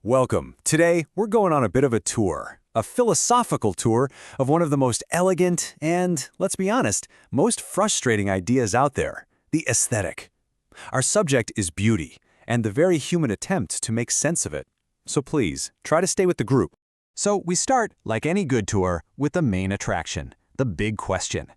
Welcome. Today, we're going on a bit of a tour, a philosophical tour of one of the most elegant and, let's be honest, most frustrating ideas out there, the aesthetic. Our subject is beauty, and the very human attempt to make sense of it. So please, try to stay with the group. So we start, like any good tour, with the main attraction, the big question.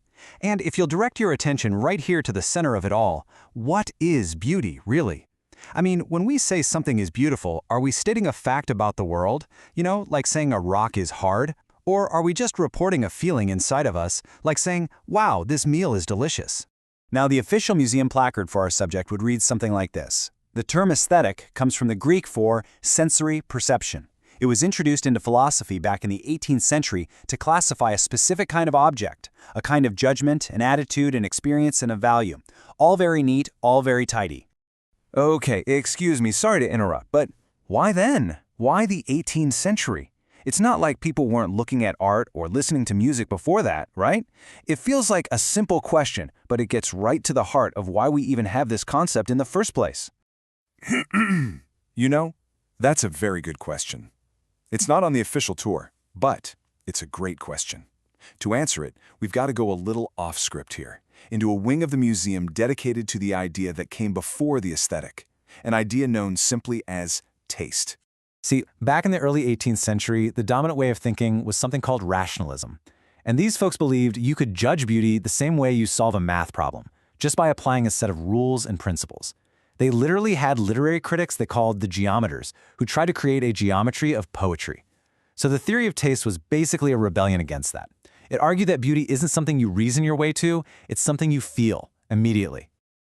And if you'll direct your attention right here to the center of it all, what is beauty, really? I mean, when we say something is beautiful, are we stating a fact about the world? You know, like saying a rock is hard? Or are we just reporting a feeling inside of us, like saying, wow, this meal is delicious? Now, the official museum placard for our subject would read something like this. The term aesthetic comes from the Greek for sensory perception. It was introduced into philosophy back in the 18th century to classify a specific kind of object, a kind of judgment, an attitude, an experience, and a value. All very neat, all very tidy. Okay, excuse me, sorry to interrupt, but why then? Why the 18th century? It's not like people weren't looking at art or listening to music before that, right? It feels like a simple question, but it gets right to the heart of why we even have this concept in the first place. You know, that's a very good question. It's not on the official tour, but it's a great question. To answer it, we've got to go a little off script here, into a wing of the museum dedicated to the idea that came before the aesthetic, an idea known simply as taste. See, back in the early 18th century, the dominant way of thinking was something called rationalism. And these folks believed you could judge beauty the same way you solve a math problem, just by applying a set of rules and principles. They literally had literary critics they called the geometers, who tried to create a geometry of poetry. So the theory of taste was basically a rebellion against that. It argued that beauty isn't something you reason your way to, it's something you feel immediately.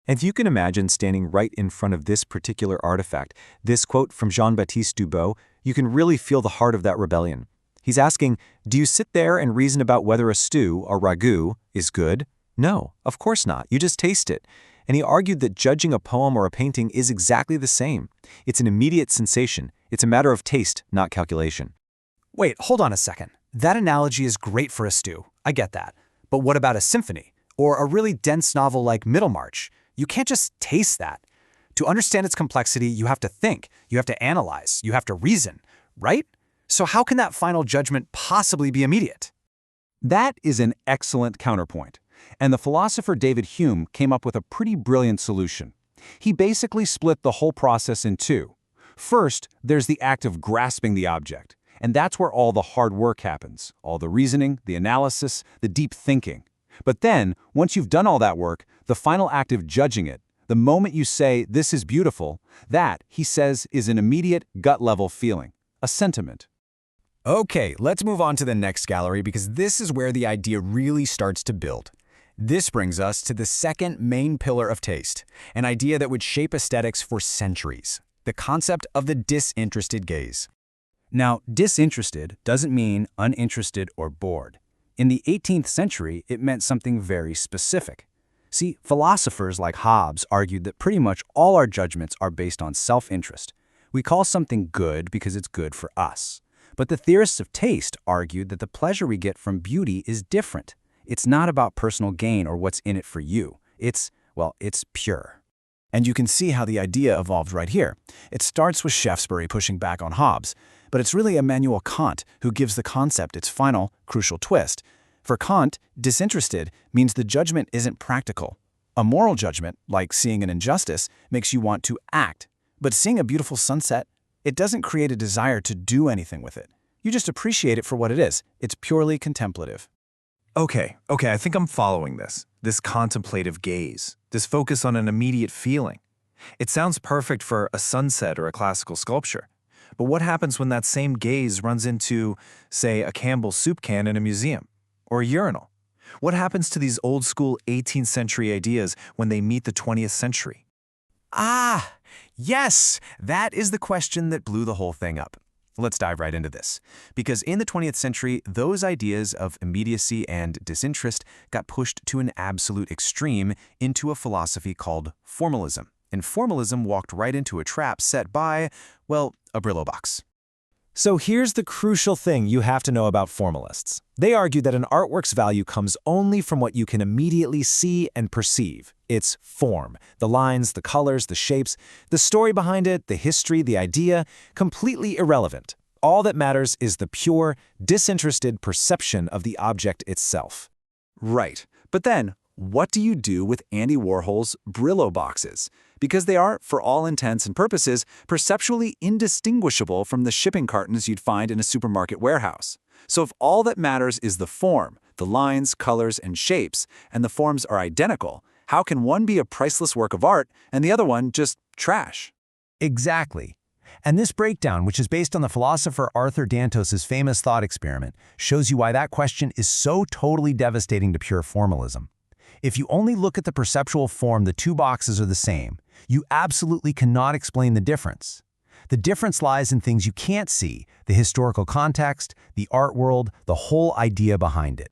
And if you can imagine standing right in front of this particular artifact, this quote from Jean-Baptiste Dubois, you can really feel the heart of that rebellion. He's asking, do you sit there and reason about whether a stew, or ragout, is good? No, of course not. You just taste it. And he argued that judging a poem or a painting is exactly the same. It's an immediate sensation. It's a matter of taste, not calculation. Wait, hold on a second. That analogy is great for a stew. I get that. But what about a symphony? Or a really dense novel like Middlemarch? You can't just taste that. To understand its complexity, you have to think, you have to analyze, you have to reason, right? So how can that final judgment possibly be immediate? That is an excellent counterpoint. And the philosopher David Hume came up with a pretty brilliant solution. He basically split the whole process in two. First, there's the act of grasping the object. And that's where all the hard work happens, all the reasoning, the analysis, the deep thinking. But then, once you've done all that work, the final act of judging it, the moment you say, this is beautiful, that, he says, is an immediate gut-level feeling, a sentiment. Okay, let's move on to the next gallery because this is where the idea really starts to build. This brings us to the second main pillar of taste, an idea that would shape aesthetics for centuries, the concept of the disinterested gaze. Now, disinterested doesn't mean uninterested or bored. In the 18th century, it meant something very specific. See, philosophers like Hobbes argued that pretty much all our judgments are based on self-interest. We call something good because it's good for us. But the theorists of taste argued that the pleasure we get from beauty is different. It's not about personal gain or what's in it for you. It's pure. And you can see how the idea evolved right here. It starts with Shaftesbury pushing back on Hobbes, but it's really Immanuel Kant who gives the concept its final, crucial twist. For Kant, disinterested means the judgment isn't practical. A moral judgment, like seeing an injustice, makes you want to act. But seeing a beautiful sunset, it doesn't create a desire to do anything with it. You just appreciate it for what it is. It's purely contemplative. Okay, I think I'm following this. This contemplative gaze, this focus on an immediate feeling. It sounds perfect for a sunset or a classical sculpture. But what happens when that same gaze runs into, say, a Campbell's soup can in a museum? Or a urinal? What happens to these old-school 18th century ideas when they meet the 20th century? Ah, yes, that is the question that blew the whole thing up. Let's dive right into this. Because in the 20th century, those ideas of immediacy and disinterest got pushed to an absolute extreme into a philosophy called formalism. And formalism walked right into a trap set by, well, a Brillo box. So here's the crucial thing you have to know about formalists. They argue that an artwork's value comes only from what you can immediately see and perceive. Its form, the lines, the colors, the shapes, the story behind it, the history, the idea, completely irrelevant. All that matters is the pure, disinterested perception of the object itself. Right. But then, what do you do with Andy Warhol's Brillo boxes? Because they are, for all intents and purposes, perceptually indistinguishable from the shipping cartons you'd find in a supermarket warehouse. So if all that matters is the form, the lines, colors, and shapes, and the forms are identical, how can one be a priceless work of art and the other one just trash? Exactly. And this breakdown, which is based on the philosopher Arthur Dantos's famous thought experiment, shows you why that question is so totally devastating to pure formalism. If you only look at the perceptual form, the two boxes are the same. You absolutely cannot explain the difference. The difference lies in things you can't see, the historical context, the art world, the whole idea behind it.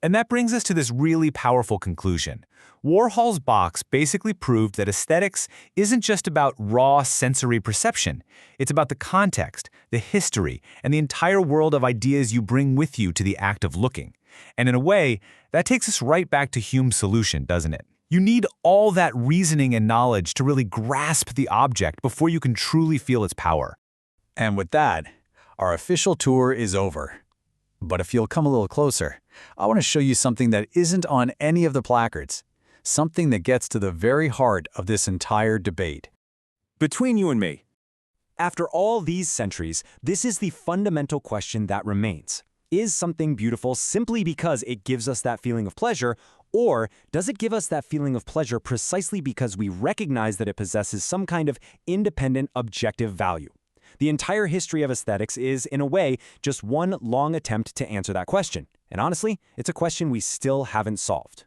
And that brings us to this really powerful conclusion. Warhol's box basically proved that aesthetics isn't just about raw sensory perception. It's about the context, the history, and the entire world of ideas you bring with you to the act of looking. And in a way, that takes us right back to Hume's solution, doesn't it? You need all that reasoning and knowledge to really grasp the object before you can truly feel its power. And with that, our official tour is over. But if you'll come a little closer, I want to show you something that isn't on any of the placards. Something that gets to the very heart of this entire debate. Between you and me, After all these centuries, this is the fundamental question that remains. Is something beautiful simply because it gives us that feeling of pleasure, or does it give us that feeling of pleasure precisely because we recognize that it possesses some kind of independent, objective value? The entire history of aesthetics is, in a way, just one long attempt to answer that question. And honestly, it's a question we still haven't solved.